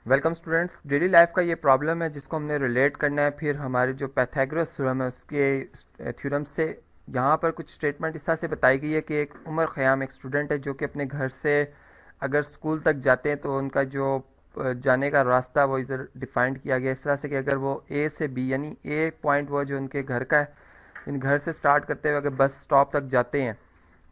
Welcome students. Daily life का ये problem है जिसको हमने रिलेट करना है फिर हमारे जो पैथागोरस थ्योरम है उसके थ्योरम से। यहाँ पर कुछ स्टेटमेंट इस तरह से बताई गई है कि एक उमर ख़याम एक स्टूडेंट है जो कि अपने घर से अगर स्कूल तक जाते हैं तो उनका जो जाने का रास्ता वो इधर डिफाइंड किया गया इस तरह से कि अगर वो ए से बी यानी ए पॉइंट वो जो उनके घर का है, इन घर से स्टार्ट करते हुए अगर बस स्टॉप तक जाते हैं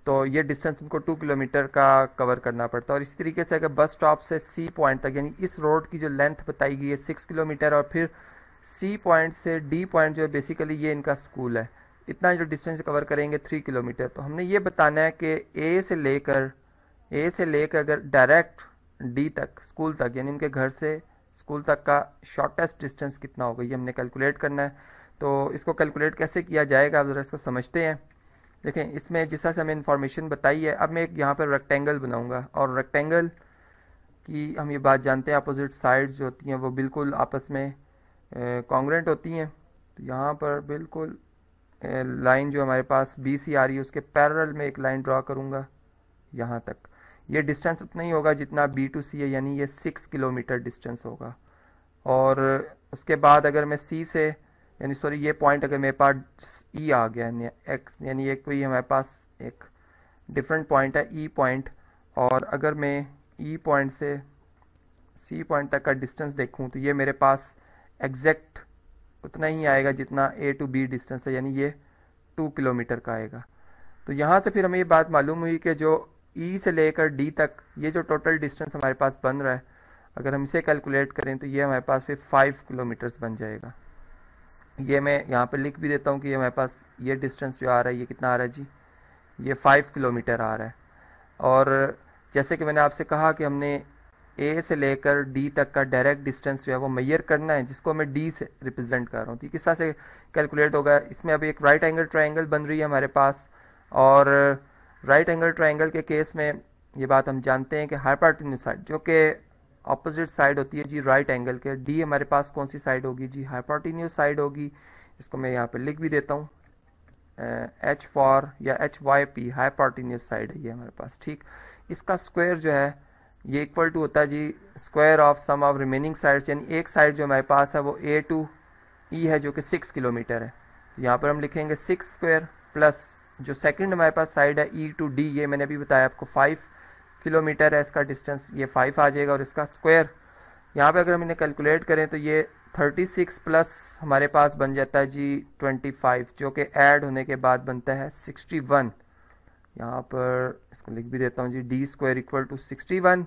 तो ये डिस्टेंस उनको 2 किलोमीटर का कवर करना पड़ता है। और इसी तरीके से अगर बस स्टॉप से सी पॉइंट तक यानी इस रोड की जो लेंथ बताई गई है 6 किलोमीटर, और फिर सी पॉइंट से डी पॉइंट जो है बेसिकली ये इनका स्कूल है, इतना जो डिस्टेंस कवर करेंगे 3 किलोमीटर। तो हमने ये बताना है कि ए से लेकर अगर डायरेक्ट डी तक स्कूल तक यानी इनके घर से स्कूल तक का शॉर्टेस्ट डिस्टेंस कितना होगा, ये हमने कैलकुलेट करना है। तो इसको कैलकुलेट कैसे किया जाएगा आप ज़रा इसको समझते हैं। देखें, इसमें जिस तरह से हमें इन्फॉर्मेशन बताई है, अब मैं एक यहाँ पर रेक्टेंगल बनाऊंगा और रेक्टेंगल की हम ये बात जानते हैं अपोजिट साइड्स जो होती हैं वो बिल्कुल आपस में कॉन्ग्रेंट होती हैं। तो यहाँ पर बिल्कुल लाइन जो हमारे पास बी सी आ रही है उसके पैरेलल में एक लाइन ड्रा करूँगा यहाँ तक। ये डिस्टेंस उतना ही होगा जितना बी टू सी है, यानी ये 6 किलोमीटर डिस्टेंस होगा। और उसके बाद अगर मैं सी से यानी सॉरी ये पॉइंट अगर मेरे पास ई आ गया यानी एक्स यानी ये कोई हमारे पास एक डिफरेंट पॉइंट है ई पॉइंट, और अगर मैं ई पॉइंट से सी पॉइंट तक का डिस्टेंस देखूं तो ये मेरे पास एग्जैक्ट उतना ही आएगा जितना ए टू बी डिस्टेंस है, यानी ये 2 किलोमीटर का आएगा। तो यहाँ से फिर हमें ये बात मालूम हुई कि जो ई से लेकर डी तक ये जो टोटल डिस्टेंस हमारे पास बन रहा है, अगर हम इसे कैलकुलेट करें तो ये हमारे पास फिर 5 किलोमीटर्स बन जाएगा। ये मैं यहाँ पर लिख भी देता हूँ कि ये हमारे पास ये डिस्टेंस जो आ रहा है ये कितना आ रहा है जी, ये 5 किलोमीटर आ रहा है। और जैसे कि मैंने आपसे कहा कि हमने ए से लेकर डी तक का डायरेक्ट डिस्टेंस जो है वो मेजर करना है, जिसको मैं डी से रिप्रेजेंट कर रहा हूँ। तो किस तरह से कैलकुलेट होगा, इसमें अभी एक राइट एंगल ट्राइंगल बन रही है हमारे पास, और राइट एंगल ट्राइंगल के केस में ये बात हम जानते हैं कि हाइपोटेन्यूज साइड जो कि अपोजिट साइड होती है जी राइट एंगल के, डी हमारे पास कौन सी साइड होगी जी, हाइपोटेन्यूज साइड होगी। इसको मैं यहाँ पे लिख भी देता हूँ, एच फॉर या H Y P hypotenuse side है ये हमारे पास, ठीक। इसका स्क्वायर जो है ये इक्वल टू होता है जी square of sum of remaining sides, यानी एक साइड जो हमारे पास है वो ए टू ई है जो कि 6 किलोमीटर है। तो यहाँ पर हम लिखेंगे 6 स्क्वायर प्लस जो सेकंड हमारे पास साइड है ई टू डी, ये मैंने अभी बताया आपको 5 किलोमीटर है इसका डिस्टेंस, ये 5 आ जाएगा। और इसका स्क्वायर यहाँ पे अगर हम इन्हें कैलकुलेट करें तो ये 36 प्लस हमारे पास बन जाता है जी 25, जो कि ऐड होने के बाद बनता है 61। यहाँ पर इसको लिख भी देता हूँ जी, डी स्क्वायर इक्वल टू 61।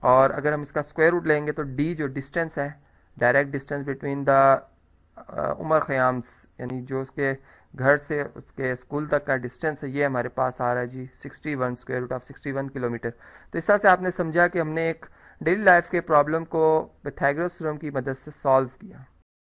और अगर हम इसका स्क्वायर रूट लेंगे तो डी जो डिस्टेंस है direct distance between the Omar Khayyams यानी जो उसके घर से उसके स्कूल तक का डिस्टेंस है, ये हमारे पास आ रहा है जी 61 स्क्वायर रूट ऑफ 61 किलोमीटर। तो इस तरह से आपने समझा कि हमने एक डेली लाइफ के प्रॉब्लम को पाइथागोरस थ्योरम की मदद से सॉल्व किया।